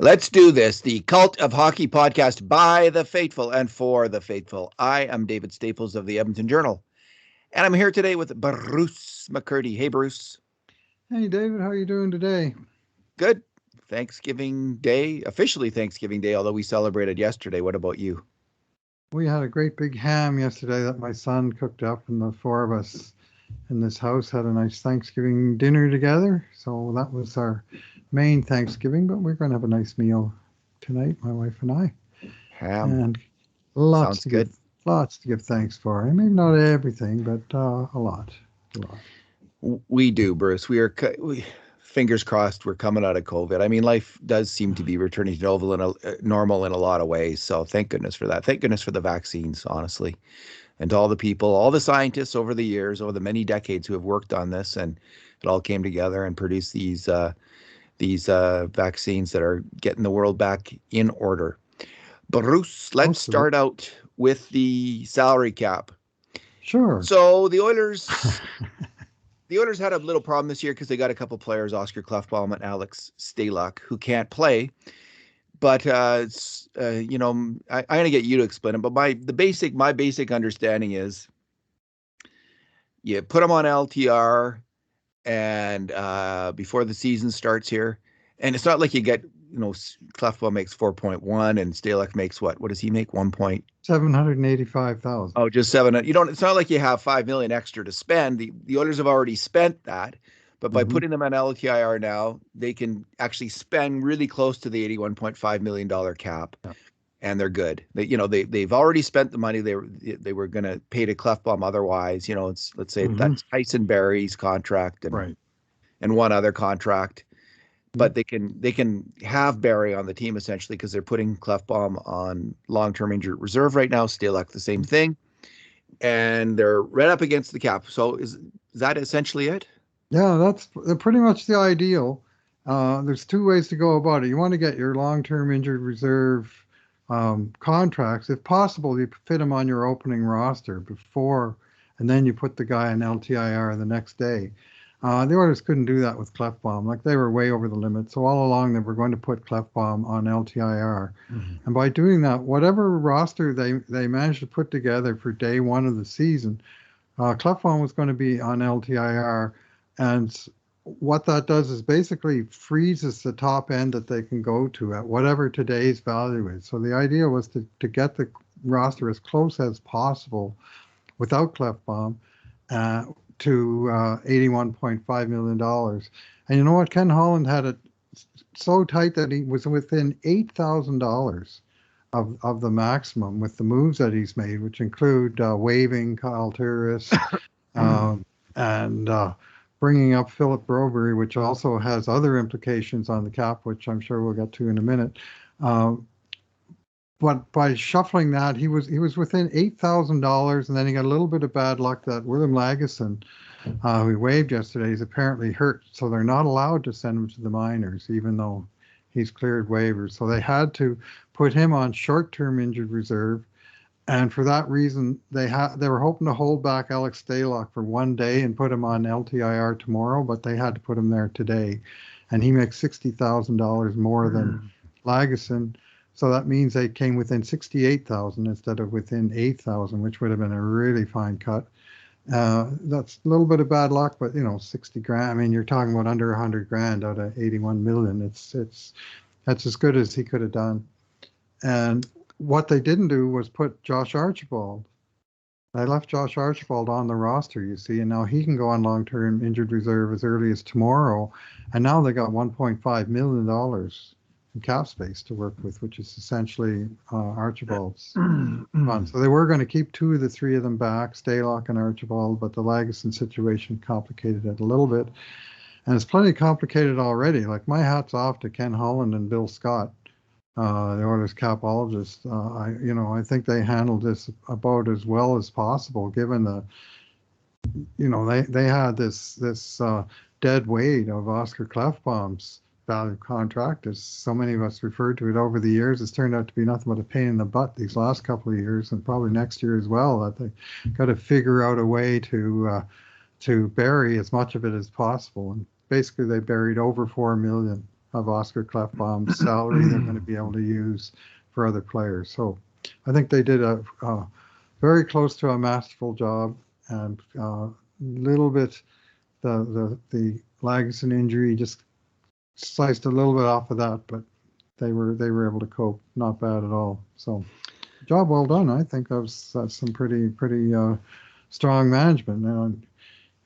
Let's do this. The Cult of Hockey podcast by the faithful and for the faithful. I am David Staples of the Edmonton Journal, and I'm here today with Bruce McCurdy. Hey, Bruce. Hey, David. How are you doing today? Good. Thanksgiving Day, officially Thanksgiving Day, although we celebrated yesterday. What about you? We had a great big ham yesterday that my son cooked up, and the four of us in this house had a nice Thanksgiving dinner together. So that was our main Thanksgiving, but we're going to have a nice meal tonight, my wife and I. Ham. And lots Sounds to good. give thanks for. I mean, not everything, but a lot. We do, Bruce. Fingers crossed we're coming out of COVID. I mean, life does seem to be returning to normal in a lot of ways. So thank goodness for that. Thank goodness for the vaccines, honestly. And to all the people, all the scientists over the years, over the many decades who have worked on this, and it all came together and produced these vaccines that are getting the world back in order. Bruce, let's start out with the salary cap. Sure. So the Oilers had a little problem this year because they got a couple players, Oscar Klefbom and Alex Stalock, who can't play. But I'm going to get you to explain it. But my basic understanding is, you put them on LTR, and before the season starts here, and it's not like you get, Klefbom makes 4.1 and Stalock makes what? What does he make? 785,000. Oh, just 700. It's not like you have $5 million extra to spend. The Oilers have already spent that. But by putting them on LTIR now, they can actually spend really close to the $81.5 million cap, and they're good. They've already spent the money they were going to pay to Klefbom otherwise. Let's say that's Tyson Barrie's contract and one other contract, but they can have Barrie on the team essentially because they're putting Klefbom on long-term injured reserve right now. Stalock the same thing, and they're right up against the cap. So is that essentially it? Yeah, that's pretty much the ideal. There's two ways to go about it. You want to get your long-term injured reserve contracts. If possible, you fit them on your opening roster before, and then you put the guy in LTIR the next day. The Oilers couldn't do that with Klefbom. Like, they were way over the limit. So all along they were going to put Klefbom on LTIR. And by doing that, whatever roster they managed to put together for day one of the season, Klefbom was going to be on LTIR. And what that does is basically freezes the top end that they can go to at whatever today's value is. So the idea was to get the roster as close as possible without Klefbom to $81.5 million. And you know what? Ken Holland had it so tight that he was within $8,000 of the maximum with the moves that he's made, which include waiving Kyle Turris and bringing up Philip Broberry, which also has other implications on the cap, which I'm sure we'll get to in a minute. But by shuffling that, he was within $8,000, and then he got a little bit of bad luck that William Lagesson, who he waived yesterday, is apparently hurt, so they're not allowed to send him to the minors, even though he's cleared waivers. So they had to put him on short-term injured reserve. And for that reason, they were hoping to hold back Alex Stalock for one day and put him on LTIR tomorrow, but they had to put him there today. And he makes $60,000 more than Lagesson. So that means they came within $68,000 instead of within $8,000, which would have been a really fine cut. That's a little bit of bad luck, but $60,000. I mean, you're talking about under $100,000 out of $81 million. That's as good as he could have done. And what they didn't do was put Josh Archibald. They left Josh Archibald on the roster, you see, and now he can go on long-term injured reserve as early as tomorrow. And now they got $1.5 million in cap space to work with, which is essentially Archibald's fund. So they were going to keep two of the three of them back, Stalock and Archibald, but the Lagesson situation complicated it a little bit. And it's plenty complicated already. Like, my hat's off to Ken Holland and Bill Scott, the Oilers capologists. I think they handled this about as well as possible, given they had this dead weight of Oscar Klefbom's value contract, as so many of us referred to it over the years. It's turned out to be nothing but a pain in the butt these last couple of years, and probably next year as well, that they got to figure out a way to bury as much of it as possible. And basically they buried over $4 million of Oscar Klefbom's salary they're going to be able to use for other players. So I think they did a very close to a masterful job, and little bit the Lagesson injury just sliced a little bit off of that, but they were able to cope. Not bad at all. So job well done. I think that's some pretty strong management.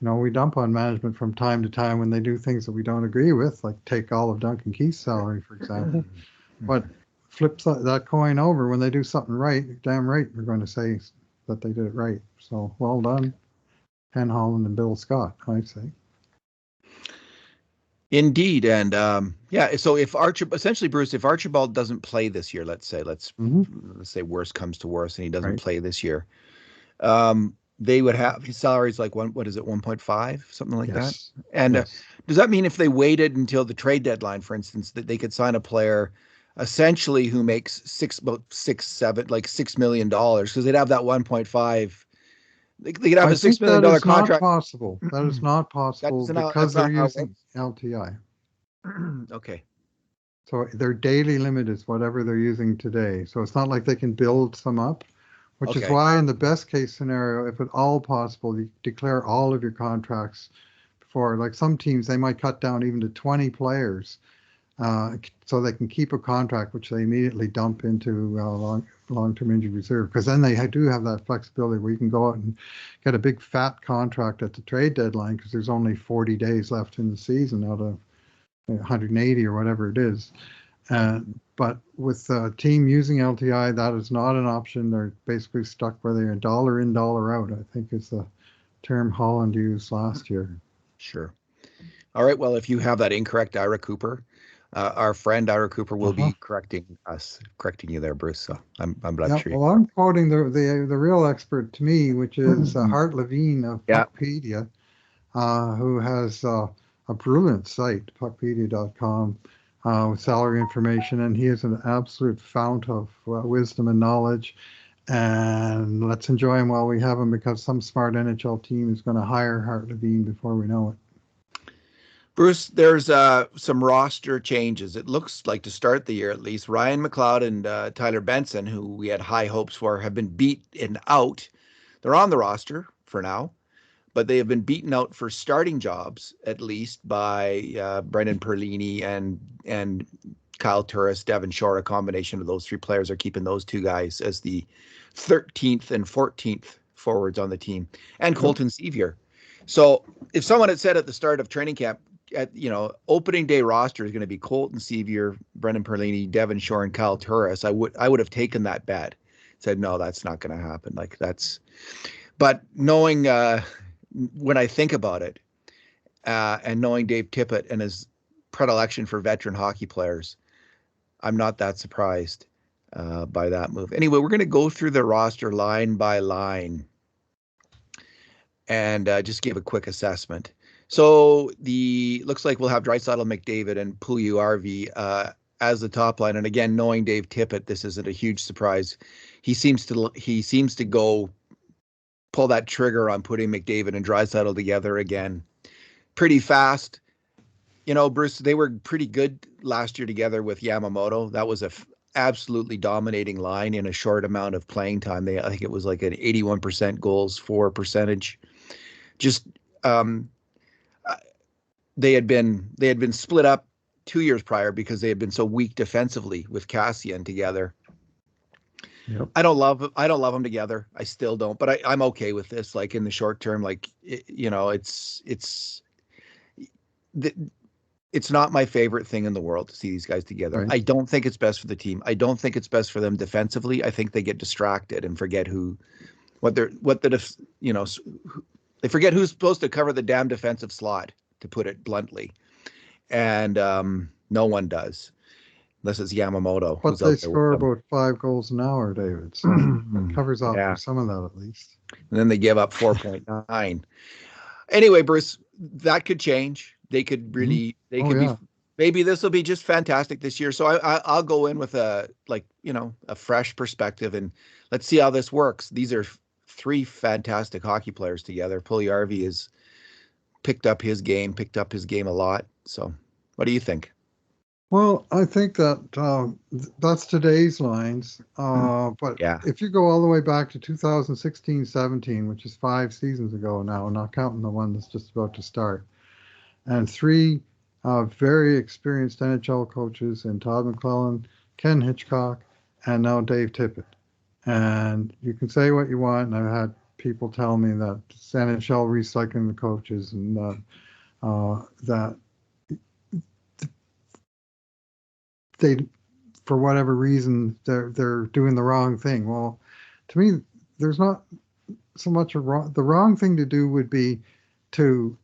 Now, we dump on management from time to time when they do things that we don't agree with, like take all of Duncan Keith's salary, for example. But flip that coin over, when they do something right, damn right, we're going to say that they did it right. So well done, Ken Holland and Bill Scott, I'd say. Indeed. And so if Bruce, if Archibald doesn't play this year, let's say worst comes to worst and he doesn't play this year, they would have his salaries like 1.5, something like that. And does that mean if they waited until the trade deadline, for instance, that they could sign a player essentially who makes $6 million, because they'd have that 1.5? They could have a $6 million contract. That is not possible because they're using LTI. Okay. So their daily limit is whatever they're using today. So it's not like they can build some up, which is why in the best case scenario, if at all possible, you declare all of your contracts before. Like some teams, they might cut down even to 20 players so they can keep a contract, which they immediately dump into long-term injury reserve, because then they do have that flexibility where you can go out and get a big fat contract at the trade deadline because there's only 40 days left in the season out of 180 or whatever it is. But with a team using LTI, that is not an option. They're basically stuck where they're dollar in, dollar out, I think is the term Holland used last year. Sure. All right. Well, if you have that incorrect, Ira Cooper, our friend Ira Cooper will be correcting you there, Bruce. So I'm glad sure. Well, I'm quoting the real expert to me, which is Hart Levine of Puckpedia, who has a brilliant site, puckpedia.com, with salary information, and he is an absolute fount of wisdom and knowledge. And let's enjoy him while we have him, because some smart NHL team is going to hire Hart Levine before we know it. Bruce, there's some roster changes. It looks like, to start the year at least, Ryan McLeod and Tyler Benson, who we had high hopes for, have been beaten out. They're on the roster for now, but they have been beaten out for starting jobs, at least, by Brendan Perlini and Kyle Turris, Devon Shaw. A combination of those three players are keeping those two guys as the 13th and 14th forwards on the team, and Colton Sevier. So if someone had said at the start of training camp, opening day roster is going to be Colton Sevier, Brendan Perlini, Devon Shaw, and Kyle Turris, I would have taken that bet. Said, no, that's not going to happen. But knowing when I think about it, and knowing Dave Tippett and his predilection for veteran hockey players, I'm not that surprised by that move. Anyway, we're going to go through the roster line by line and just give a quick assessment. So looks like we'll have Draisaitl, McDavid, and Puljujarvi as the top line. And again, knowing Dave Tippett, this isn't a huge surprise. He seems to go pull that trigger on putting McDavid and Draisaitl together again pretty fast. Bruce, they were pretty good last year together with Yamamoto. That was a absolutely dominating line in a short amount of playing time. I think it was like an 81% goals for percentage. Just they had been split up 2 years prior because they had been so weak defensively with Kassian together. Yep. I don't love them together. I still don't, but I'm okay with this. Like in the short term, it's not my favorite thing in the world to see these guys together. Right. I don't think it's best for the team. I don't think it's best for them defensively. I think they get distracted and forget they forget who's supposed to cover the damn defensive slot, to put it bluntly. And no one does, unless it's Yamamoto. But they score about 5 goals an hour, David. So that covers off for some of that at least. And then they give up 4.9. Anyway, Bruce, that could change. They could really, maybe this will be just fantastic this year. So I'll go in with a fresh perspective, and let's see how this works. These are 3 fantastic hockey players together. Puljujarvi has picked up his game a lot. So what do you think? Well, I think that that's today's lines. But Yeah. if you go all the way back to 2016-17, which is 5 seasons ago now, not counting the one that's just about to start, and three very experienced NHL coaches in Todd McClellan, Ken Hitchcock, and now Dave Tippett. And you can say what you want, and I've had people tell me that it's NHL recycling the coaches and that they, for whatever reason, they're doing the wrong thing. Well, to me, there's not so much a wrong. The wrong thing to do would be to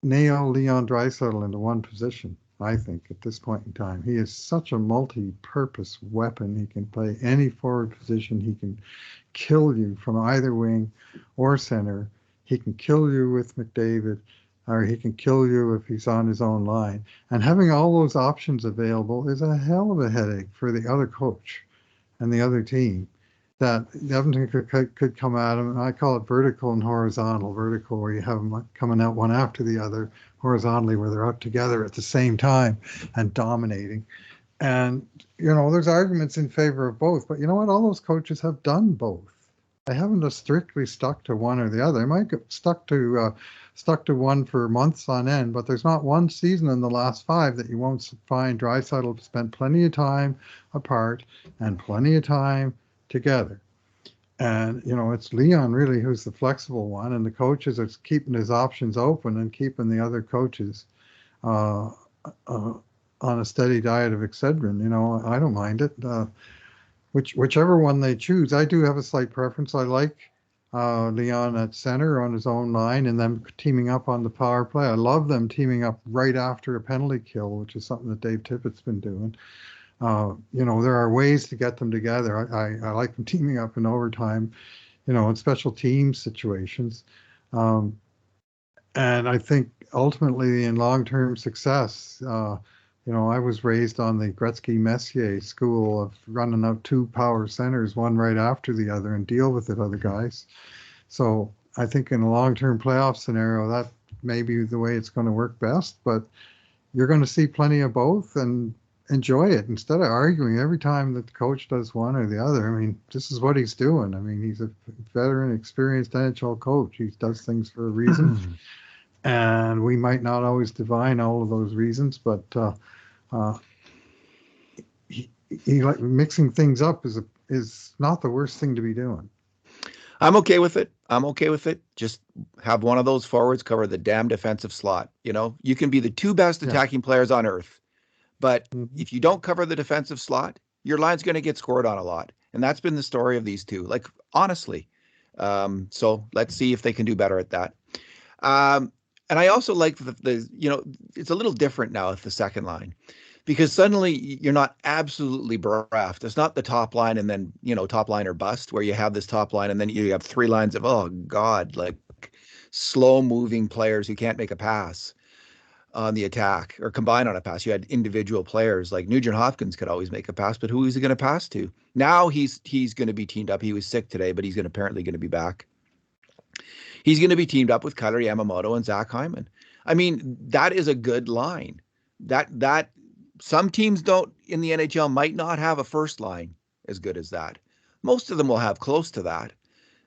nail Leon Draisaitl into one position. I think at this point in time, he is such a multi-purpose weapon. He can play any forward position. He can kill you from either wing or center. He can kill you with McDavid, or he can kill you if he's on his own line. And having all those options available is a hell of a headache for the other coach and the other team. That Edmonton could come at him, and I call it vertical and horizontal. Vertical, where you have them coming out one after the other, horizontally, where they're out together at the same time and dominating. And, there's arguments in favor of both, but you know what? All those coaches have done both. They haven't just strictly stuck to one or the other. They might get stuck to one for months on end, but there's not one season in the last 5 that you won't find Draisaitl spent plenty of time apart and plenty of time together. And, it's Leon really who's the flexible one, and the coaches are keeping his options open and keeping the other coaches uh, on a steady diet of Excedrin. I don't mind it. Whichever one they choose. I do have a slight preference. I like Leon at center on his own line and them teaming up on the power play. I love them teaming up right after a penalty kill, which is something that Dave Tippett's been doing. There are ways to get them together. I like them teaming up in overtime, in special team situations. And I think ultimately in long-term success, I was raised on the Gretzky-Messier school of running out 2 power centers, one right after the other, and deal with it, other guys. So I think in a long-term playoff scenario, that may be the way it's going to work best, but you're going to see plenty of both and enjoy it instead of arguing every time that the coach does one or the other. I mean, this is what he's doing. I mean, he's a veteran, experienced NHL coach. He does things for a reason, and we might not always divine all of those reasons, but he like mixing things up is not the worst thing to be doing. I'm okay with it. Just have one of those forwards cover the damn defensive slot. You can be the 2 best attacking players on earth, but if you don't cover the defensive slot, your line's going to get scored on a lot. And that's been the story of these two, like, honestly. So let's see if they can do better at that. And I also like the it's a little different now with the second line, because suddenly you're not absolutely bereft. It's not the top line and then, top line or bust, where you have this top line and then you have 3 lines of, oh God, like slow moving players who can't make a pass on the attack or combine on a pass. You had individual players like Nugent Hopkins could always make a pass, but who is he going to pass to? Now he's going to be teamed up. He was sick today, but he's apparently going to be back. He's going to be teamed up with Kailer Yamamoto and Zach Hyman. I mean, that is a good line. That some teams don't in the NHL might not have a first line as good as that. Most of them will have close to that,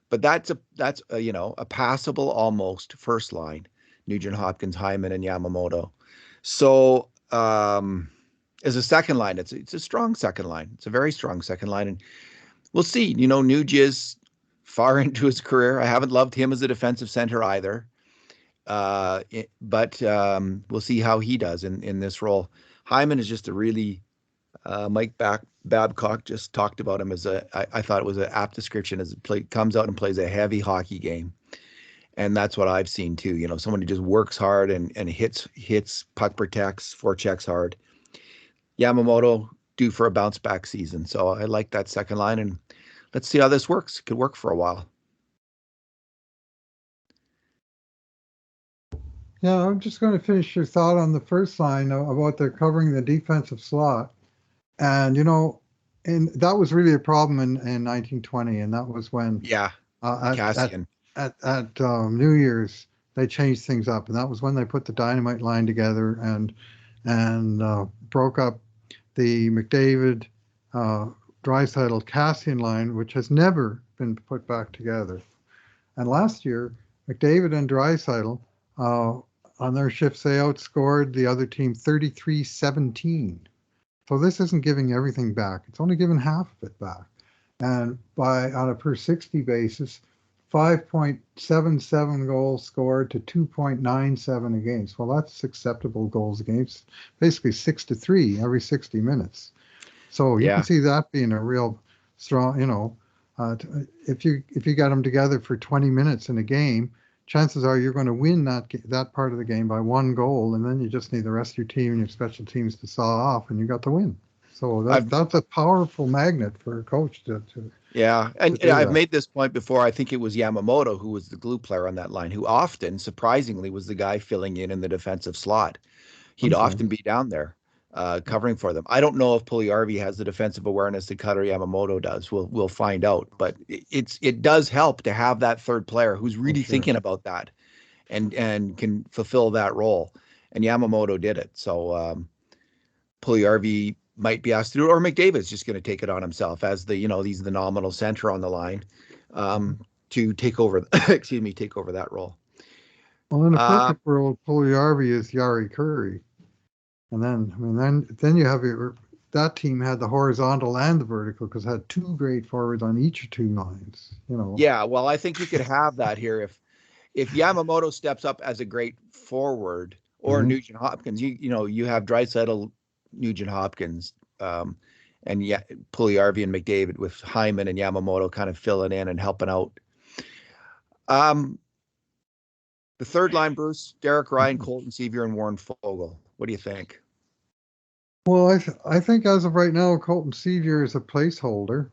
but that's a passable almost first line. Nugent Hopkins, Hyman, and Yamamoto. So as a second line, it's a strong second line. It's a very strong second line, and we'll see. Nuge is far into his career. I haven't loved him as a defensive center either, but we'll see how he does in this role. Hyman is just a really Mike Babcock just talked about him as I thought it was an apt description, as comes out and plays a heavy hockey game. And that's what I've seen too. Someone who just works hard and hits, puck protects, forechecks hard. Yamamoto due for a bounce back season. So I like that second line, and let's see how this works. It could work for a while. Yeah, I'm just going to finish your thought on the first line about they're covering the defensive slot. And, and that was really a problem in 1920. And that was when Cassian. At New Year's, they changed things up. And that was when they put the dynamite line together. And and broke up the McDavid, Draisaitl, Kassian line, which has never been put back together. And last year, McDavid and Draisaitl, on their shifts, they outscored the other team 33-17. So this isn't giving everything back. It's only giving half of it back. And on a per 60 basis, 5.77 goals scored to 2.97 against. Well, that's acceptable goals against, basically 6-3 every 60 minutes. So you can see that being a real strong, if you got them together for 20 minutes in a game, chances are you're going to win that part of the game by one goal, and then you just need the rest of your team and your special teams to saw off, and you got the win. So that's a powerful magnet for a coach to I've made this point before. I think it was Yamamoto who was the glue player on that line, who often, surprisingly, was the guy filling in the defensive slot. He'd often be down there covering for them. I don't know if Puljujarvi has the defensive awareness that Cutter Yamamoto does. We'll find out. But it does help to have that third player who's really thinking about that and can fulfill that role. And Yamamoto did it. So Puljujarvi might be asked to do it, or McDavid's just going to take it on himself as he's the nominal center on the line to take over that role. Well, in a perfect world, Puljujarvi is Jari Kurri. And then you have that team had the horizontal and the vertical because it had two great forwards on each two lines. Yeah, well, I think you could have that here if Yamamoto steps up as a great forward or Nugent Hopkins. You have Draisaitl, Nugent Hopkins, and Puljujarvi and McDavid with Hyman and Yamamoto kind of filling in and helping out. The third line, Bruce, Derek Ryan, Colton Sevier, and Warren Foegele. What do you think? Well, I think as of right now, Colton Sevier is a placeholder,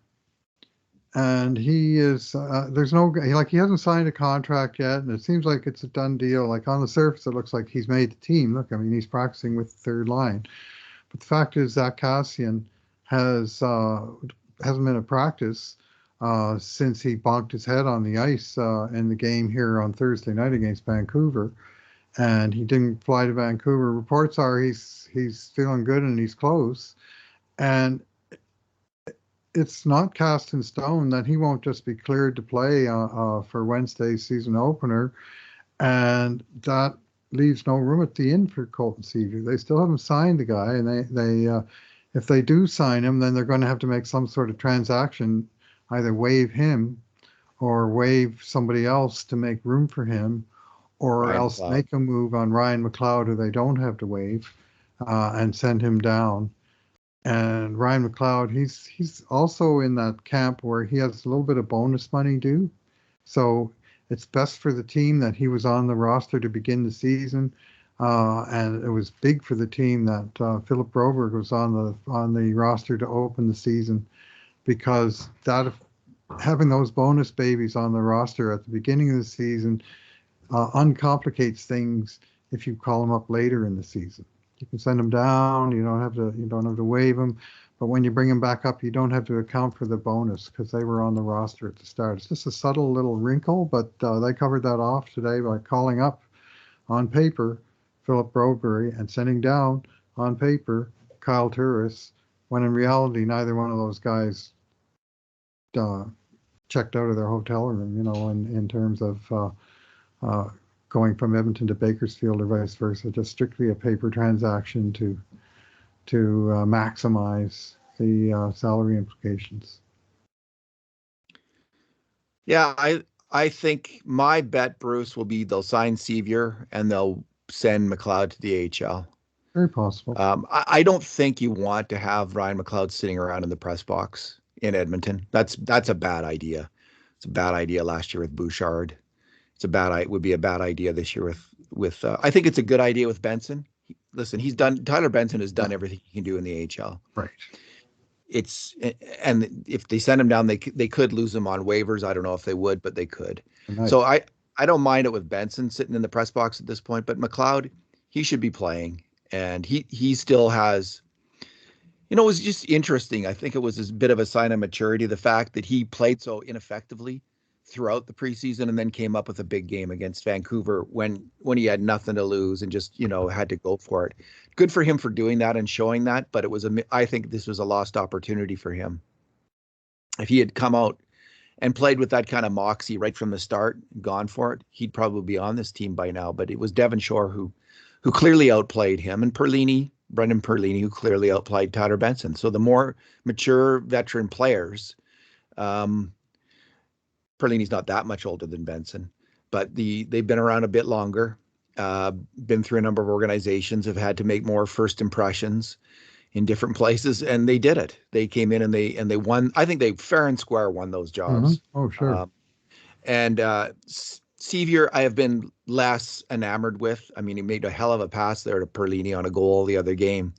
and he is. He hasn't signed a contract yet, and it seems like it's a done deal. Like on the surface, it looks like he's made the team. Look, he's practicing with the third line, but the fact is that Kassian hasn't been at practice since he bonked his head on the ice in the game here on Thursday night against Vancouver. And he didn't fly to Vancouver. Reports are he's feeling good and he's close. And it's not cast in stone that he won't just be cleared to play for Wednesday's season opener. And that leaves no room at the inn for Colton Sevier. They still haven't signed the guy. And they if they do sign him, then they're going to have to make some sort of transaction, either waive him or waive somebody else to make room for him, or Ryan else McLeod. Make a move on Ryan McLeod, who they don't have to waive, and send him down. And Ryan McLeod, he's also in that camp where he has a little bit of bonus money due. So it's best for the team that he was on the roster to begin the season. And it was big for the team that Philip Broberg was on the roster to open the season, because having those bonus babies on the roster at the beginning of the season uncomplicates things if you call them up later in the season. You can send them down. You don't have to waive them. But when you bring them back up, you don't have to account for the bonus because they were on the roster at the start. It's just a subtle little wrinkle, but they covered that off today by calling up on paper Philip Broberg and sending down on paper Kyle Turris, when in reality neither one of those guys checked out of their hotel room, in terms of going from Edmonton to Bakersfield or vice versa, just strictly a paper transaction to maximize the salary implications. Yeah, I think my bet, Bruce, will be they'll sign Sevier and they'll send McLeod to the AHL. Very possible. I don't think you want to have Ryan McLeod sitting around in the press box in Edmonton. That's a bad idea. It's a bad idea last year with Bouchard. It would be a bad idea this year with I think it's a good idea with Benson. Tyler Benson has done everything he can do in the AHL. Right. And if they send him down, they could lose him on waivers. I don't know if they would, but they could. Nice. So I don't mind it with Benson sitting in the press box at this point, but McLeod, he should be playing, and he still has. It was just interesting. I think it was a bit of a sign of maturity, the fact that he played so ineffectively throughout the preseason, and then came up with a big game against Vancouver when he had nothing to lose and just had to go for it. Good for him for doing that and showing that, but I think this was a lost opportunity for him. If he had come out and played with that kind of moxie right from the start, gone for it, he'd probably be on this team by now. But it was Devon Shaw who clearly outplayed him, and Brendan Perlini, who clearly outplayed Tyler Benson. So the more mature veteran players, Perlini's not that much older than Benson, but they've been around a bit longer, been through a number of organizations, have had to make more first impressions in different places, and they did it. They came in and they won. I think they fair and square won those jobs. Mm-hmm. Oh, sure. And Sevier, I have been less enamored with. I mean, he made a hell of a pass there to Perlini on a goal the other game,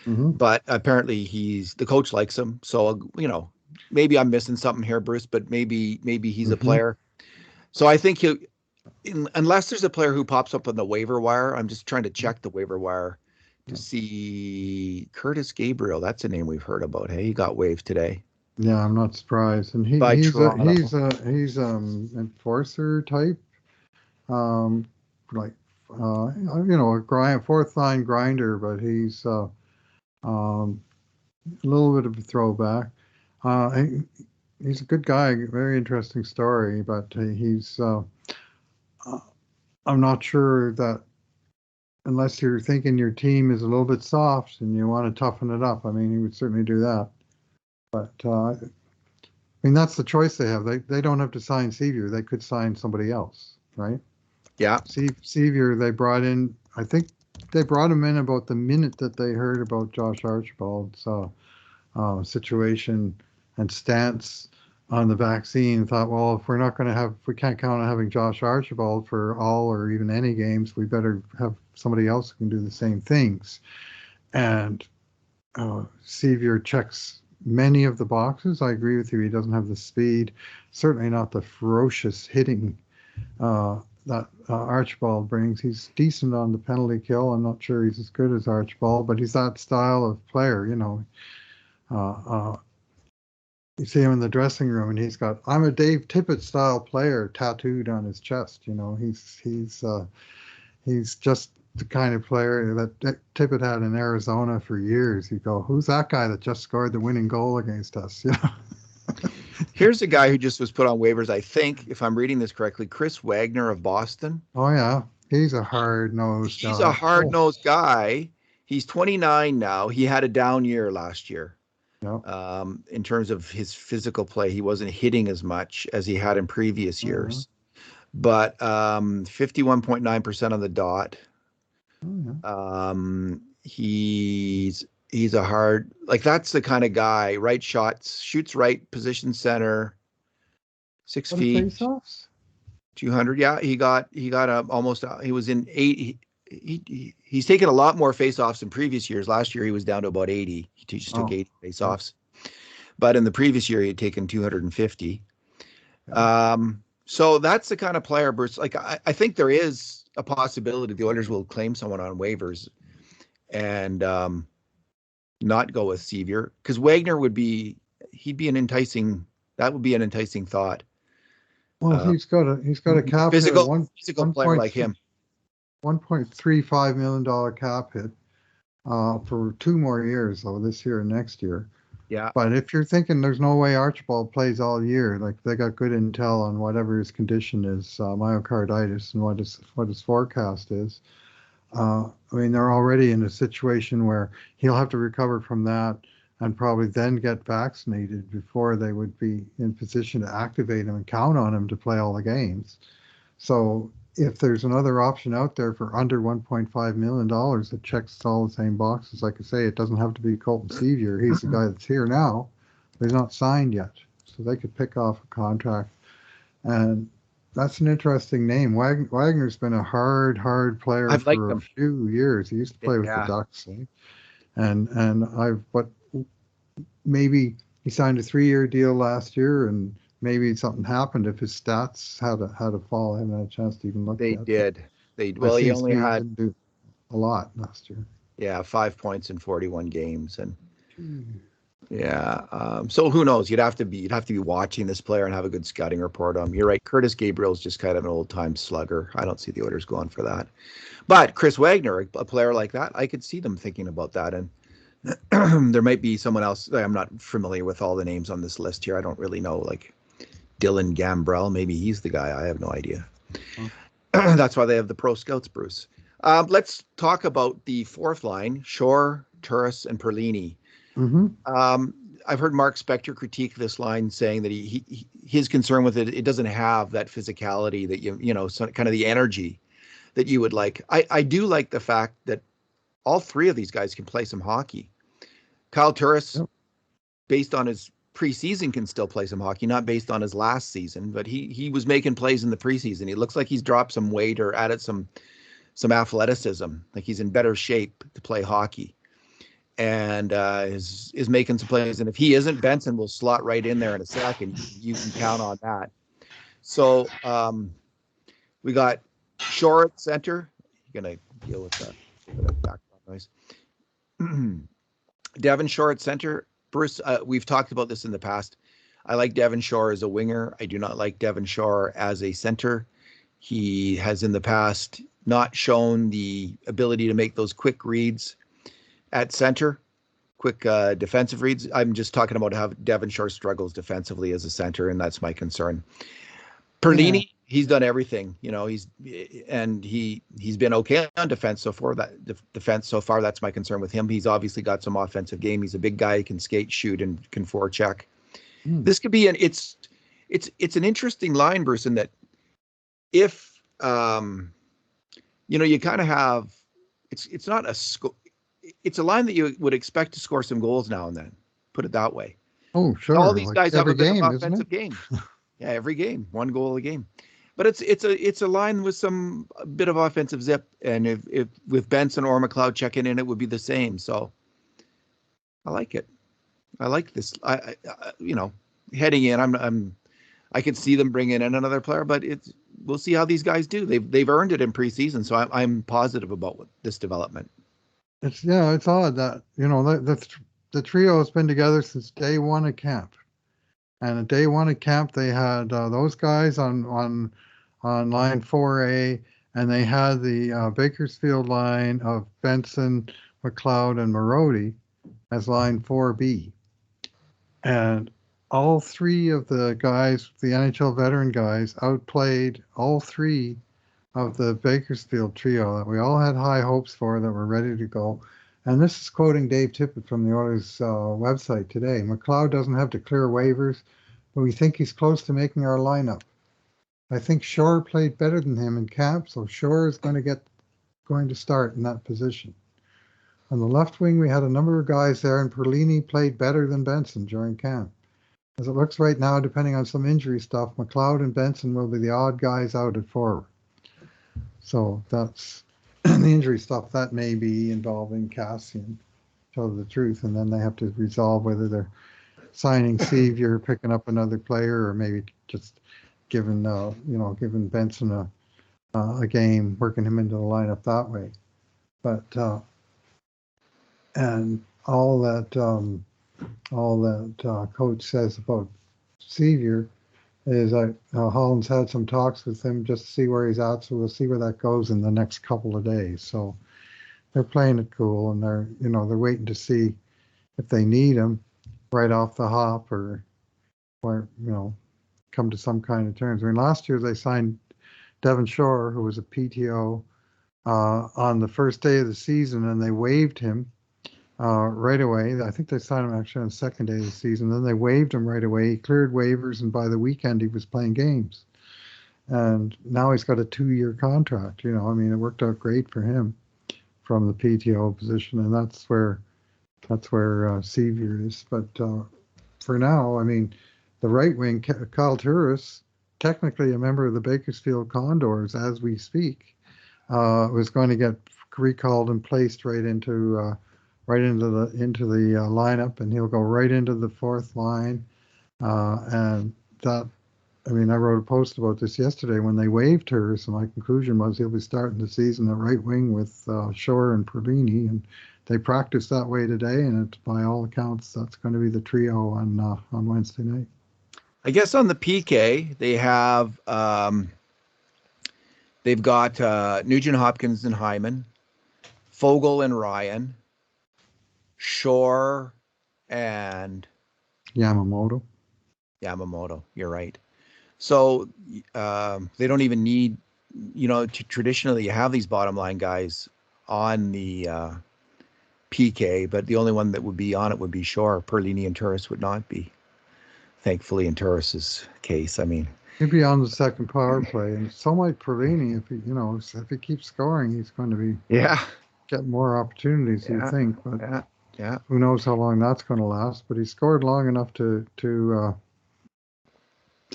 but apparently the coach likes him. So maybe I'm missing something here, Bruce, but maybe he's a player. So I think unless there's a player who pops up on the waiver wire, I'm just trying to check the waiver wire to see Curtis Gabriel. That's a name we've heard about. Hey, he got waived today. Yeah, I'm not surprised. And he's enforcer type, a fourth line grinder, but he's a little bit of a throwback. He's a good guy, very interesting story, but he's I'm not sure that unless you're thinking your team is a little bit soft and you want to toughen it up. I mean, he would certainly do that. But I mean, that's the choice they have. They don't have to sign Sevier. They could sign somebody else, right? Yeah. Sevier, they brought in. I think they brought him in about the minute that they heard about Josh Archibald's situation and stance on the vaccine. Thought, well, if we can't count on having Josh Archibald for all or even any games, we better have somebody else who can do the same things. And Sevier checks many of the boxes. I agree with you. He doesn't have the speed, certainly not the ferocious hitting that Archibald brings. He's decent on the penalty kill. I'm not sure he's as good as Archibald, but he's that style of player. You see him in the dressing room, and I'm a Dave Tippett style player tattooed on his chest. He's just the kind of player that Tippett had in Arizona for years. You go, who's that guy that just scored the winning goal against us? Here's a guy who just was put on waivers, I think, if I'm reading this correctly, Chris Wagner of Boston. Oh, yeah. He's a hard-nosed guy. He's a hard-nosed guy. He's 29 now. He had a down year last year. Yep. In terms of his physical play, he wasn't hitting as much as he had in previous years. But 51.9% on the dot. He's a hard, that's the kind of guy, right shots, shoots right, position center, 6 feet, face-offs? 200. Yeah, he got almost, he was in 8. He's taken a lot more face-offs in previous years. Last year he was down to about 80. He just took 80 face-offs. But in the previous year he had taken 250. So that's the kind of player, Bruce. I think there is a possibility the Oilers will claim someone on waivers and not go with Sevier, because Wagner would be an enticing thought. Well, he's got a cap physical player like him. $1.35 million cap hit for 2 more years, though, this year and next year. Yeah. But if you're thinking there's no way Archibald plays all year, they got good intel on whatever his condition is, myocarditis, and what his forecast is. I mean, they're already in a situation where he'll have to recover from that and probably then get vaccinated before they would be in position to activate him and count on him to play all the games. So if there's another option out there for under $1.5 million that checks all the same boxes, like I say, it doesn't have to be Colton Sevier. He's the guy that's here now, but he's not signed yet. So they could pick off a contract. And that's an interesting name. Wagner's been a hard player for a few years. He used to play with the Ducks. But maybe he signed a 3-year deal last year, and maybe something happened if his stats had a fall. I haven't had a chance to even look at it. They did. Well, he only didn't do a lot last year. Yeah, 5 points in 41 games. And Yeah. So who knows? You'd have to be watching this player and have a good scouting report on him. You're right. Curtis Gabriel is just kind of an old time slugger. I don't see the Oilers going for that. But Chris Wagner, a player like that, I could see them thinking about that. And there might be someone else. I'm not familiar with all the names on this list here. I don't really know, like Dylan Gambrell. Maybe he's the guy. I have no idea. Oh. That's why they have the pro scouts, Bruce. Let's talk about the fourth line: Shore, Turris, and Perlini. Mm-hmm. I've heard Mark Spector critique this line, saying that his concern with it doesn't have that physicality that kind of the energy that you would like. I do like the fact that all three of these guys can play some hockey. Kyle Turris, Yep. based on his preseason, can still play some hockey, not based on his last season, but he was making plays in the preseason. He looks like he's dropped some weight or added some athleticism, like he's in better shape to play hockey, and is making some plays. And if he isn't, Benson will slot right in there in a second. You can count on that. So we got Shore at center. You're gonna deal with that background noise. Devon Shaw at center. Bruce, we've talked about this in the past. I like Devon Shaw as a winger. I do not like Devon Shaw as a center. He has in the past not shown the ability to make those quick reads at center, quick defensive reads. I'm just talking about how Devon Shaw struggles defensively as a center, and that's my concern. Perlini, he's done everything. He's been okay on defense so far. That's my concern with him. He's obviously got some offensive game. He's a big guy. He can skate, shoot, and can forecheck. This could be it's an interesting line, Bruce, in that if you kind of have it's not it's a line that you would expect to score some goals now and then. Put it that way. Oh, sure. All these like guys have a bit game, of offensive game. Yeah, every game, one goal a game. But it's a line with a bit of offensive zip, and if with Benson or McLeod checking in, it would be the same. So I like it. I like this. I heading in, I could see them bringing in another player, but we'll see how these guys do. They've earned it in preseason, so I'm positive about this development. It's odd that the trio has been together since day one of camp. And at day one of camp, they had those guys on line 4A, and they had the Bakersfield line of Benson, McLeod, and McCurdy as line 4B. And all three of the guys, the NHL veteran guys, outplayed all three of the Bakersfield trio that we all had high hopes for, that were ready to go. And this is quoting Dave Tippett from the Oilers website today. McLeod doesn't have to clear waivers, but we think he's close to making our lineup. I think Shore played better than him in camp, so Shore is going to start in that position. On the left wing, we had a number of guys there, and Perlini played better than Benson during camp. As it looks right now, depending on some injury stuff, McLeod and Benson will be the odd guys out at forward. So that's the injury stuff. That may be involving Cassian, to tell the truth, and then they have to resolve whether they're signing Sevier, picking up another player, or maybe just giving Benson a game, working him into the lineup that way. But and all that coach says about Sevier is Holland's had some talks with him just to see where he's at, so we'll see where that goes in the next couple of days. So they're playing it cool, and they're waiting to see if they need him right off the hop, or come to some kind of terms. I mean, last year they signed Devon Shaw, who was a PTO, on the first day of the season, and they waived him right away. I think they signed him actually on the second day of the season. Then they waived him right away. He cleared waivers, and by the weekend he was playing games. And now he's got a 2-year contract. It worked out great for him from the PTO position, and that's where Sevier is. But for now, the right wing, Kyle Turris, technically a member of the Bakersfield Condors as we speak, was going to get recalled and placed right into the lineup, and he'll go right into the fourth line. And that, I wrote a post about this yesterday when they waived her. So my conclusion was he'll be starting the season at right wing with Shore and Perlini, and they practiced that way today, and by all accounts, that's going to be the trio on Wednesday night. I guess on the PK, they've got Nugent Hopkins and Hyman, Fogle and Ryan, Shore and Yamamoto. You're right. So they don't even need, traditionally you have these bottom line guys on the PK, but the only one that would be on it would be Shore. Perlini and Turris would not be. Thankfully, in Turris's case, I mean, he'd be on the second power play, and so might Perlini. If he keeps scoring, he's going to be get more opportunities. You think, but who knows how long that's going to last? But he scored long enough to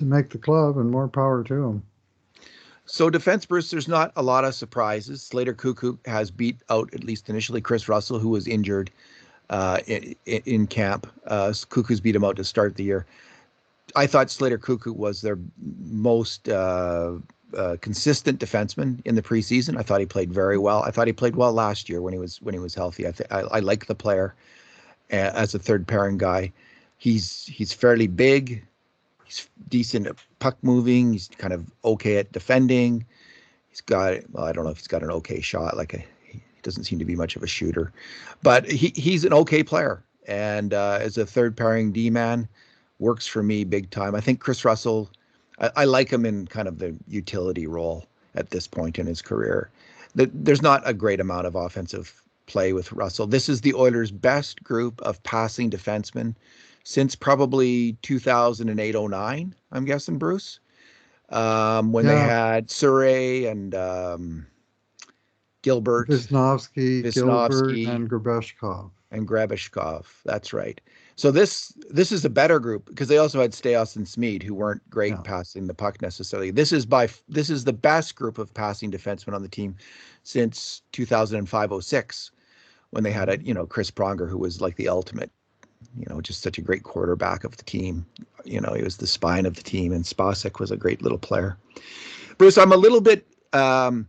make the club, and more power to him. So defense, Bruce, there's not a lot of surprises. Slater Koekkoek has beat out, at least initially, Chris Russell, who was injured in camp. Koekkoek's beat him out to start the year. I thought Slater Koekkoek was their most consistent defenseman in the preseason. I thought he played very well. I thought he played well last year when he was healthy. I like the player as a third pairing guy. He's fairly big. He's decent at puck moving. He's kind of okay at defending. He's got, I don't know if he's got an okay shot. He doesn't seem to be much of a shooter, but he's an okay player. And as a third pairing D-man, works for me big time. I think Chris Russell, I like him in kind of the utility role at this point in his career. There's not a great amount of offensive play with Russell. This is the Oilers' best group of passing defensemen since probably 2008-09, I'm guessing, Bruce, when they had Surrey and Gilbert. Wisnowski, Gilbert, and Grebeshkov. That's right. So this is a better group because they also had Staios and Smead, who weren't great passing the puck necessarily. This is the best group of passing defensemen on the team since 2005-06, when they had Chris Pronger, who was like the ultimate, just such a great quarterback of the team. He was the spine of the team, and Spacek was a great little player. Bruce, I'm a little bit I'm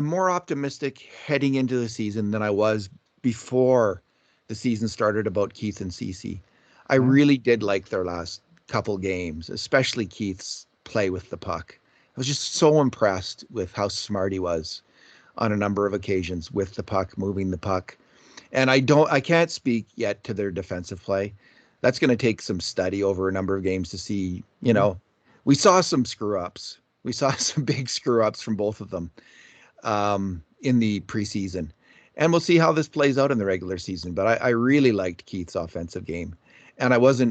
more optimistic heading into the season than I was before the season started about Keith and Ceci. I really did like their last couple games, especially Keith's play with the puck. I was just so impressed with how smart he was on a number of occasions with the puck, moving the puck. And I can't speak yet to their defensive play. That's going to take some study over a number of games to see, we saw some screw-ups. We saw some big screw-ups from both of them in the preseason. And we'll see how this plays out in the regular season. But I really liked Keith's offensive game. And I was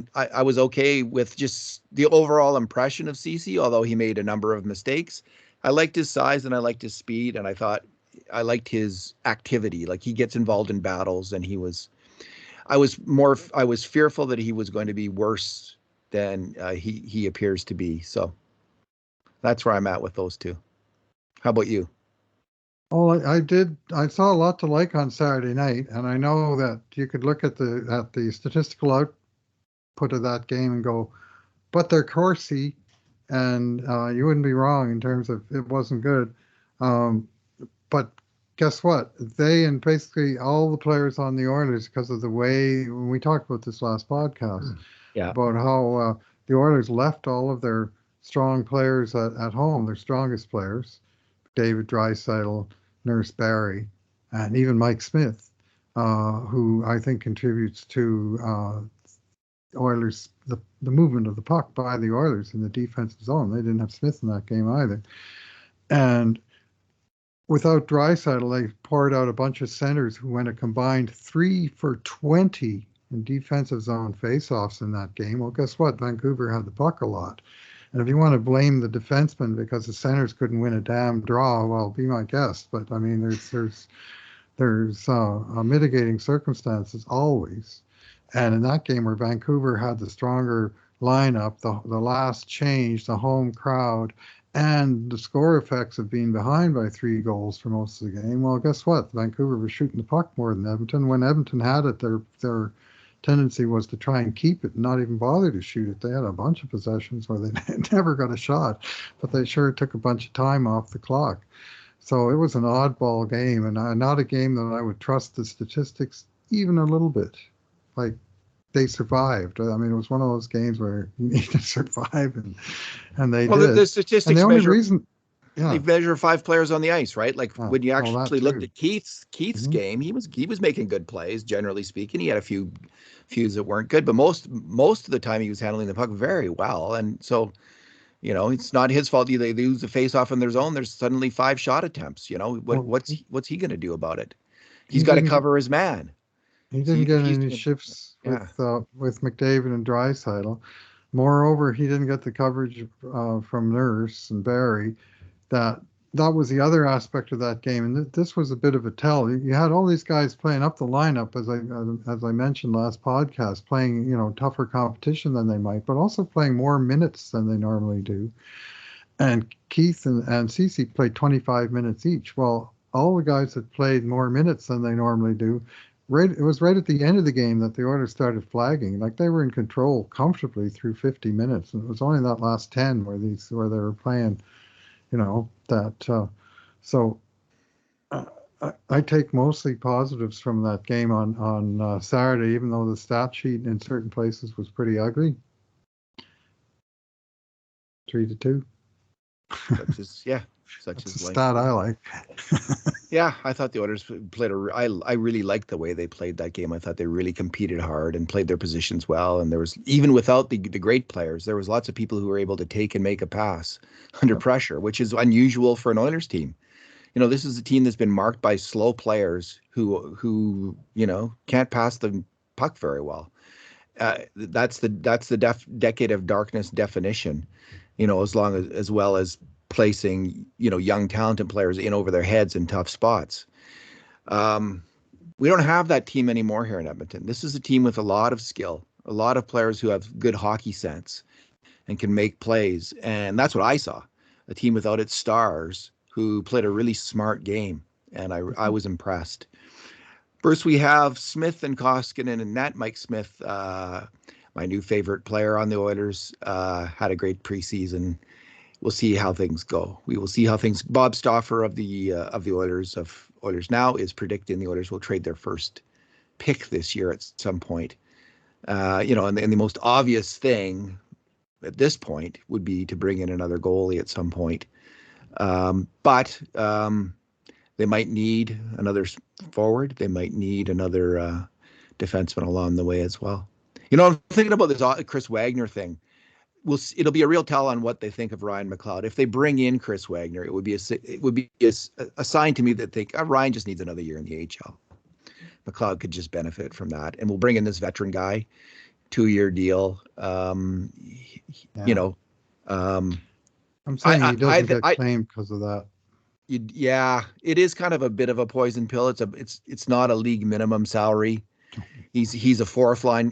okay with just the overall impression of Ceci, although he made a number of mistakes. I liked his size and I liked his speed, and I thought I liked his activity. Like, he gets involved in battles, and I was fearful that he was going to be worse than he appears to be. So that's where I'm at with those two. How about you? Oh, I saw a lot to like on Saturday night, and I know that you could look at the statistical output of that game and go, but they're Corsi, and you wouldn't be wrong in terms of it wasn't good. But guess what? They and basically all the players on the Oilers, because of the way, when we talked about this last podcast, about how the Oilers left all of their strong players at home, their strongest players, David Draisaitl, Nurse Barry, and even Mike Smith, who I think contributes to Oilers, the movement of the puck by the Oilers in the defensive zone. They didn't have Smith in that game either. And without Draisaitl, they poured out a bunch of centers who went a combined 3 for 20 in defensive zone faceoffs in that game. Well, guess what? Vancouver had the puck a lot. And if you want to blame the defensemen because the centers couldn't win a damn draw, well, be my guest. But I mean, there's mitigating circumstances always. And in that game where Vancouver had the stronger lineup, the last change, the home crowd, and the score effects of being behind by 3 goals for most of the game, well, guess what? Vancouver was shooting the puck more than Edmonton. When Edmonton had it, their tendency was to try and keep it and not even bother to shoot it. They had a bunch of possessions where they never got a shot, but they sure took a bunch of time off the clock. So it was an oddball game, and not a game that I would trust the statistics even a little bit. Like, they survived. I mean, it was one of those games where you need to survive, and they Well, did. the And the statistics only measure reason, they yeah, measure 5 players on the ice, right? Like when you well, that actually looked too. at Keith's Hmm. game, he was making good plays, generally speaking. He had a few that weren't good, but most of the time he was handling the puck very well. And so, it's not his fault. They lose the face off in their zone. There's suddenly 5 shot attempts. Well, What's he going to do about it? He's he got to didn't get cover his man. he So didn't if get he's any doing, shifts yeah, with McDavid and Draisaitl. Moreover, he didn't get the coverage from Nurse and Barry. That that was the other aspect of that game, and this was a bit of a tell. You had all these guys playing up the lineup, as I mentioned last podcast, playing tougher competition than they might, but also playing more minutes than they normally do. And Keith and Cece played 25 minutes each. Well, all the guys that played more minutes than they normally do. It was right at the end of the game that the Oilers started flagging. Like, they were in control comfortably through 50 minutes, and it was only that last 10 where they were playing that. So I take mostly positives from that game on Saturday, even though the stat sheet in certain places was pretty ugly. 3-2. Such That's a as life. stat I like. Yeah, I thought the Oilers played I really liked the way they played that game. I thought they really competed hard and played their positions well. And there was, even without the great players, there was lots of people who were able to take and make a pass under pressure, which is unusual for an Oilers team. This is a team that's been marked by slow players who can't pass the puck very well. That's the decade of darkness definition. As well as placing young talented players in over their heads in tough spots. We don't have that team anymore here in Edmonton. This is a team with a lot of skill, a lot of players who have good hockey sense and can make plays, and that's what I saw. A team without its stars who played a really smart game, and I was impressed. First, we have Smith and Koskinen and Nat. Mike Smith, my new favorite player on the Oilers, had a great preseason. We'll see how things go. We will see how things. Bob Stauffer of the Oilers Now is predicting the Oilers will trade their first pick this year at some point. And the most obvious thing at this point would be to bring in another goalie at some point. But they might need another forward. They might need another defenseman along the way as well. I'm thinking about this Chris Wagner thing. It'll be a real tell on what they think of Ryan McLeod. If they bring in Chris Wagner, it would be a sign to me that Ryan just needs another year in the AHL. McLeod could just benefit from that, and we'll bring in this veteran guy, 2-year deal. I'm saying he doesn't get claimed because of that. It is kind of a bit of a poison pill. It's not a league minimum salary. He's a fourth line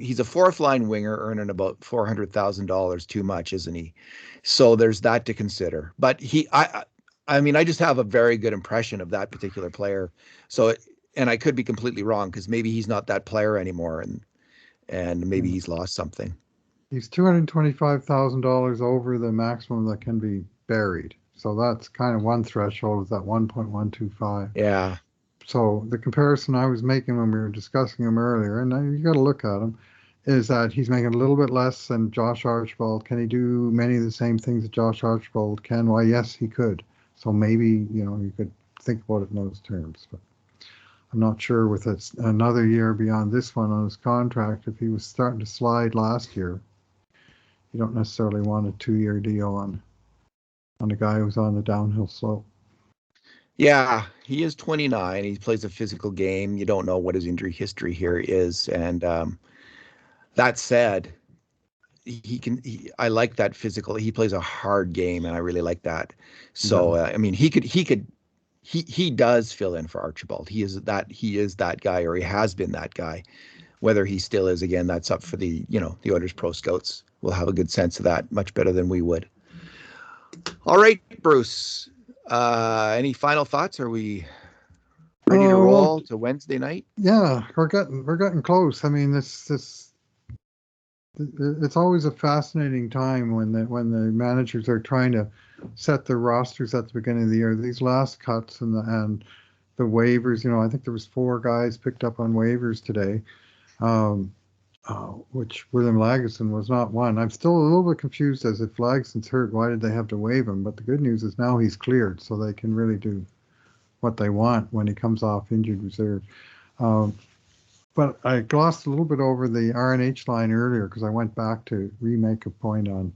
winger earning about $400,000 too much, isn't he? So there's that to consider. But I mean, I just have a very good impression of that particular player. So, and I could be completely wrong, because maybe he's not that player anymore, and maybe he's lost something. He's $225,000 over the maximum that can be buried. So that's kind of one threshold, is that 1.125. Yeah. So the comparison I was making when we were discussing him earlier, and you got to look at him, is that he's making a little bit less than Josh Archibald. Can he do many of the same things that Josh Archibald can? Why, yes, he could. So maybe, you could think about it in those terms. But I'm not sure with another year beyond this one on his contract, if he was starting to slide last year. You don't necessarily want a 2-year deal on a guy who's on the downhill slope. Yeah, he is 29. He plays a physical game. You don't know what his injury history here is. And that said, I like that physical. He plays a hard game, and I really like that. So, I mean, he does fill in for Archibald. He is that guy, or he has been that guy. Whether he still is, again, that's up for the Oilers pro scouts. Will have a good sense of that, much better than we would. All right, Bruce. Any final thoughts? Are we ready to roll to Wednesday night? Yeah, we're getting close. I mean, this it's always a fascinating time when the managers are trying to set their rosters at the beginning of the year. These last cuts and the waivers. I think there was 4 guys picked up on waivers today, which William Lagesson was not one. I'm still a little bit confused as if Lagesson's hurt, why did they have to waive him? But the good news is now he's cleared, so they can really do what they want when he comes off injured reserve. But I glossed a little bit over the RNH line earlier because I went back to remake a point on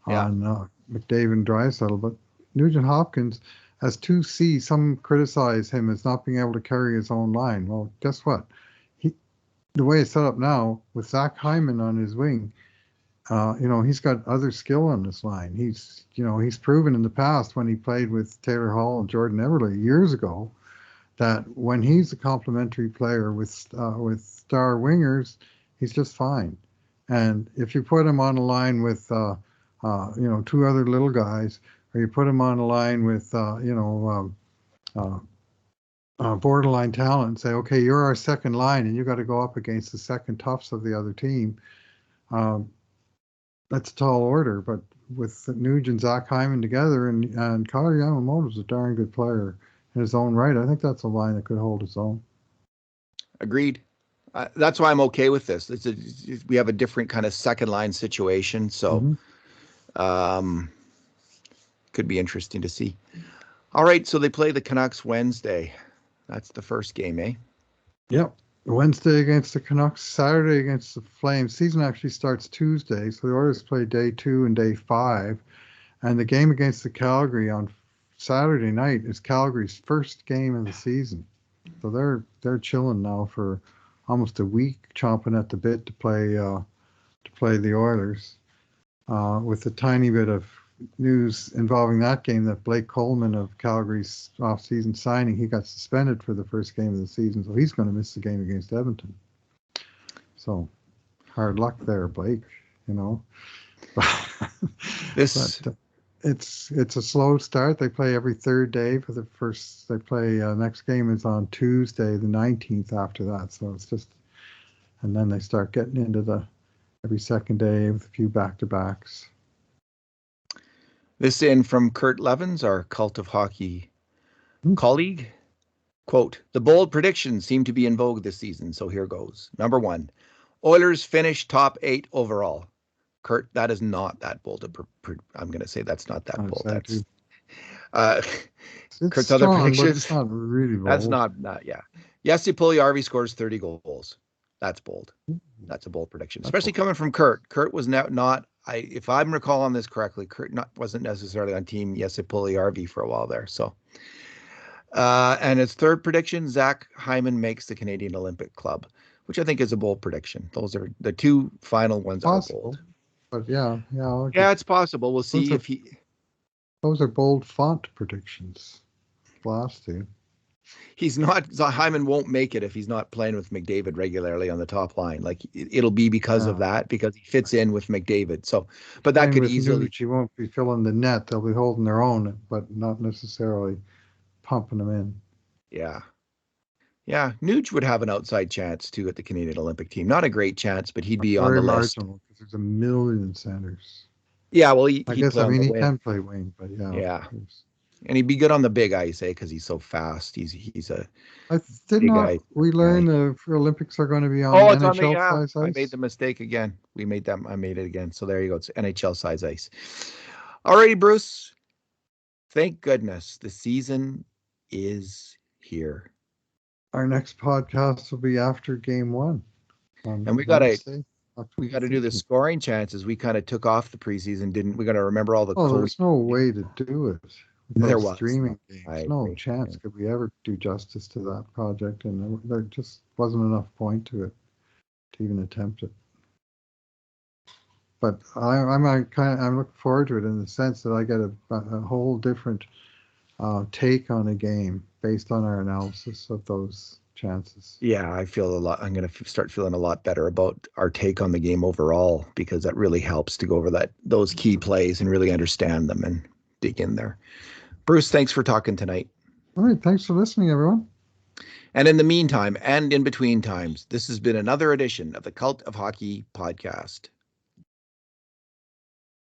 McDavid and Draisaitl. But Nugent Hopkins, as 2C, some criticize him as not being able to carry his own line. Well, guess what? The way it's set up now with Zach Hyman on his wing, he's got other skill on this line. He's proven in the past when he played with Taylor Hall and Jordan Eberle years ago that when he's a complementary player with star wingers, he's just fine. And if you put him on a line with 2 other little guys, or you put him on a line with borderline talent and say, okay, you're our second line, and you got to go up against the second toughs of the other team. That's a tall order, but with Nugent, Zach Hyman together, and Kyle Yamamoto's a darn good player in his own right. I think that's a line that could hold its own. Agreed. That's why I'm okay with this. We have a different kind of second line situation, so could be interesting to see. All right, so they play the Canucks Wednesday. That's the first game, eh? Yep. Wednesday against the Canucks, Saturday against the Flames. Season actually starts Tuesday, so the Oilers play day 2 and day 5. And the game against the Calgary on Saturday night is Calgary's first game of the season. So they're chilling now for almost a week, chomping at the bit to play the Oilers. With a tiny bit of news involving that game that Blake Coleman of Calgary's off-season signing, he got suspended for the first game of the season, so he's going to miss the game against Edmonton. So hard luck there, Blake. It's a slow start. They play every third day for the first. They play next game is on Tuesday the 19th. After that, so it's just, and then they start getting into the every second day with a few back-to-backs. This in from Kurt Levins, our Cult of Hockey colleague. Quote, the bold predictions seem to be in vogue this season, so here goes. Number 1, Oilers finish top 8 overall. Kurt, that is not that bold. I'm going to say that's not that bold. That's Kurt's strong, other predictions. It's not really bold. That's not yeah. Jesse Puljujärvi scores 30 goals. That's bold. That's a bold prediction, especially coming from Kurt. Kurt was not if I'm recalling this correctly, Kurt wasn't necessarily on team Jesse Puljujärvi for a while there. So, and his third prediction, Zach Hyman makes the Canadian Olympic Club, which I think is a bold prediction. Those are the 2 final ones are bold. But yeah, it's possible. We'll see if he. Those are bold font predictions. Last 2. He's not. Hyman won't make it if he's not playing with McDavid regularly on the top line. Like it'll be because of that, because he fits in with McDavid. So, but that could easily. He won't be filling the net. They'll be holding their own, but not necessarily pumping them in. Yeah. Nuge would have an outside chance too at the Canadian Olympic team. Not a great chance, but he'd be on the list. Because there's a million centers. Yeah, well, I guess he can play wing, but yeah. And he'd be good on the big ice, because he's so fast. He's a big guy. We learned the Olympics are going to be on NHL size ice. I made the mistake again. I made it again. So there you go. It's NHL size ice. Alrighty, Bruce. Thank goodness the season is here. Our next podcast will be after game 1. And we got to do the scoring chances. We kind of took off the preseason, didn't we? Got to remember all the. There's no way to do it. There was streaming games. No chance could we ever do justice to that project, and there just wasn't enough point to it to even attempt it. But I'm looking forward to it in the sense that I get a whole different take on a game based on our analysis of those chances. Yeah, I feel a lot. I'm going to start feeling a lot better about our take on the game overall, because that really helps to go over those key plays and really understand them and dig in there. Bruce, thanks for talking tonight. All right, thanks for listening, everyone. And in the meantime, and in between times, this has been another edition of the Cult of Hockey podcast.